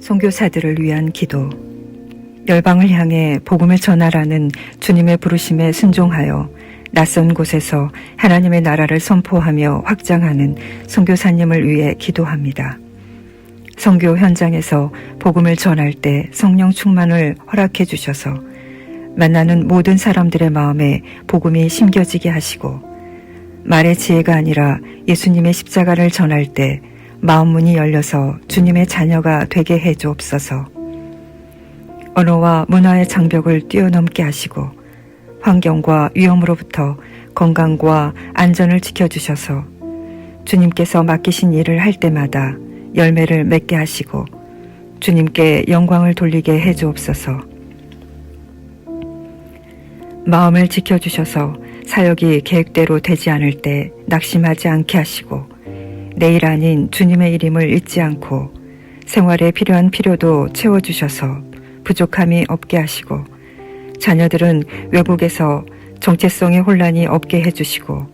선교사들을 위한 기도. 열방을 향해 복음을 전하라는 주님의 부르심에 순종하여 낯선 곳에서 하나님의 나라를 선포하며 확장하는 선교사님을 위해 기도합니다. 선교 현장에서 복음을 전할 때 성령 충만을 허락해 주셔서 만나는 모든 사람들의 마음에 복음이 심겨지게 하시고, 말의 지혜가 아니라 예수님의 십자가를 전할 때 마음 문이 열려서 주님의 자녀가 되게 해 주옵소서. 언어와 문화의 장벽을 뛰어넘게 하시고 환경과 위험으로부터 건강과 안전을 지켜주셔서 주님께서 맡기신 일을 할 때마다 열매를 맺게 하시고 주님께 영광을 돌리게 해 주옵소서. 마음을 지켜주셔서 사역이 계획대로 되지 않을 때 낙심하지 않게 하시고 내일 아닌 주님의 이름을 잊지 않고 생활에 필요한 필요도 채워주셔서 부족함이 없게 하시고 자녀들은 외국에서 정체성의 혼란이 없게 해주시고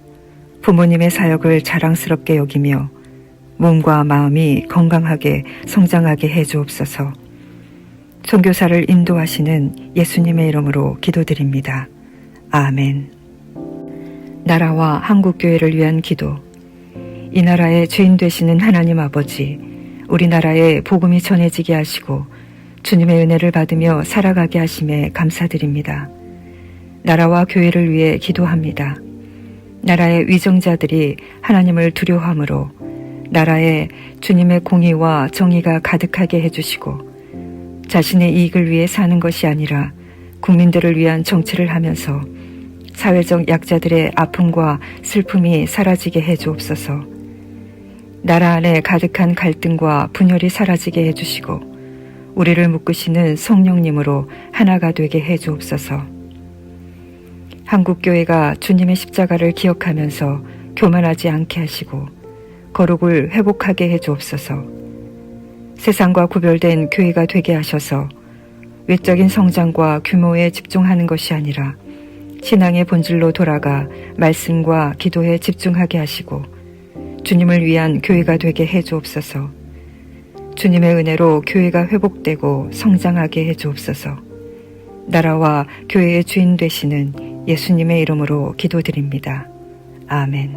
부모님의 사역을 자랑스럽게 여기며 몸과 마음이 건강하게 성장하게 해주옵소서. 선교사를 인도하시는 예수님의 이름으로 기도드립니다. 아멘. 나라와 한국교회를 위한 기도. 이 나라의 주인 되시는 하나님 아버지, 우리나라에 복음이 전해지게 하시고 주님의 은혜를 받으며 살아가게 하심에 감사드립니다. 나라와 교회를 위해 기도합니다. 나라의 위정자들이 하나님을 두려워함으로 나라에 주님의 공의와 정의가 가득하게 해주시고 자신의 이익을 위해 사는 것이 아니라 국민들을 위한 정치를 하면서 사회적 약자들의 아픔과 슬픔이 사라지게 해주옵소서. 나라 안에 가득한 갈등과 분열이 사라지게 해주시고 우리를 묶으시는 성령님으로 하나가 되게 해주옵소서. 한국교회가 주님의 십자가를 기억하면서 교만하지 않게 하시고 거룩을 회복하게 해주옵소서. 세상과 구별된 교회가 되게 하셔서 외적인 성장과 규모에 집중하는 것이 아니라 신앙의 본질로 돌아가 말씀과 기도에 집중하게 하시고 주님을 위한 교회가 되게 해주옵소서. 주님의 은혜로 교회가 회복되고 성장하게 해주옵소서. 나라와 교회의 주인 되시는 예수님의 이름으로 기도드립니다. 아멘.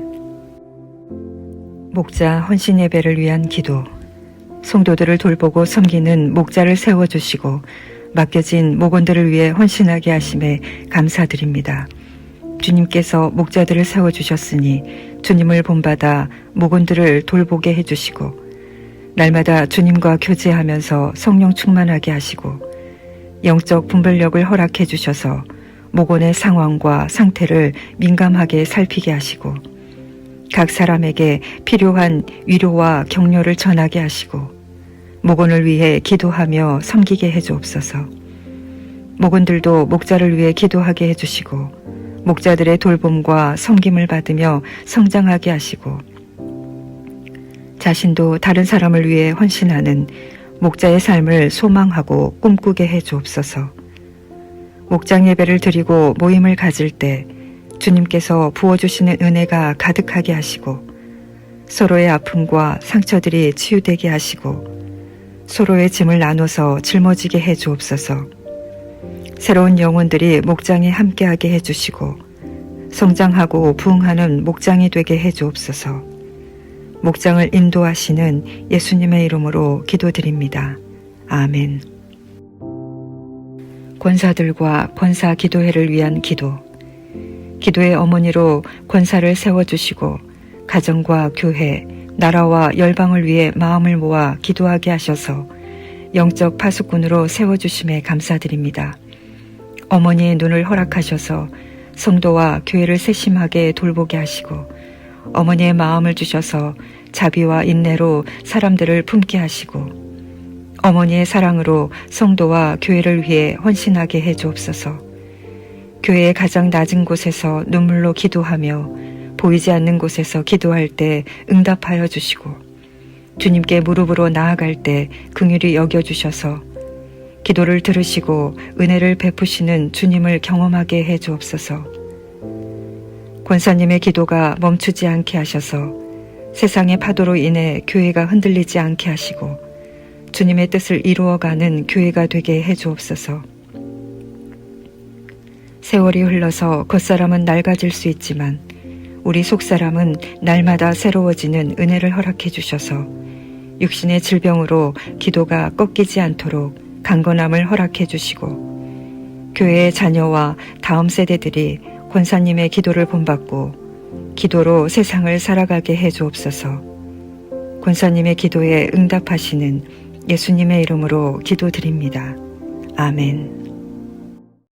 목자 헌신 예배를 위한 기도. 성도들을 돌보고 섬기는 목자를 세워주시고 맡겨진 목원들을 위해 헌신하게 하심에 감사드립니다. 주님께서 목자들을 세워주셨으니 주님을 본받아 목원들을 돌보게 해주시고 날마다 주님과 교제하면서 성령 충만하게 하시고 영적 분별력을 허락해 주셔서 목원의 상황과 상태를 민감하게 살피게 하시고 각 사람에게 필요한 위로와 격려를 전하게 하시고 목원을 위해 기도하며 섬기게 해주옵소서. 목원들도 목자를 위해 기도하게 해주시고 목자들의 돌봄과 섬김을 받으며 성장하게 하시고 자신도 다른 사람을 위해 헌신하는 목자의 삶을 소망하고 꿈꾸게 해주옵소서. 목장 예배를 드리고 모임을 가질 때 주님께서 부어주시는 은혜가 가득하게 하시고 서로의 아픔과 상처들이 치유되게 하시고 서로의 짐을 나눠서 짊어지게 해주옵소서. 새로운 영혼들이 목장에 함께하게 해주시고 성장하고 부흥하는 목장이 되게 해주옵소서. 목장을 인도하시는 예수님의 이름으로 기도드립니다. 아멘. 권사들과 권사 기도회를 위한 기도. 기도의 어머니로 권사를 세워주시고 가정과 교회, 나라와 열방을 위해 마음을 모아 기도하게 하셔서 영적 파수꾼으로 세워주심에 감사드립니다. 어머니의 눈을 허락하셔서 성도와 교회를 세심하게 돌보게 하시고 어머니의 마음을 주셔서 자비와 인내로 사람들을 품게 하시고 어머니의 사랑으로 성도와 교회를 위해 헌신하게 해주옵소서. 교회의 가장 낮은 곳에서 눈물로 기도하며 보이지 않는 곳에서 기도할 때 응답하여 주시고 주님께 무릎으로 나아갈 때 긍휼히 여겨주셔서 기도를 들으시고 은혜를 베푸시는 주님을 경험하게 해주옵소서. 권사님의 기도가 멈추지 않게 하셔서 세상의 파도로 인해 교회가 흔들리지 않게 하시고 주님의 뜻을 이루어가는 교회가 되게 해주옵소서. 세월이 흘러서 겉사람은 낡아질 수 있지만 우리 속사람은 날마다 새로워지는 은혜를 허락해 주셔서 육신의 질병으로 기도가 꺾이지 않도록 강건함을 허락해 주시고 교회의 자녀와 다음 세대들이 권사님의 기도를 본받고 기도로 세상을 살아가게 해 주옵소서. 권사님의 기도에 응답하시는 예수님의 이름으로 기도드립니다. 아멘.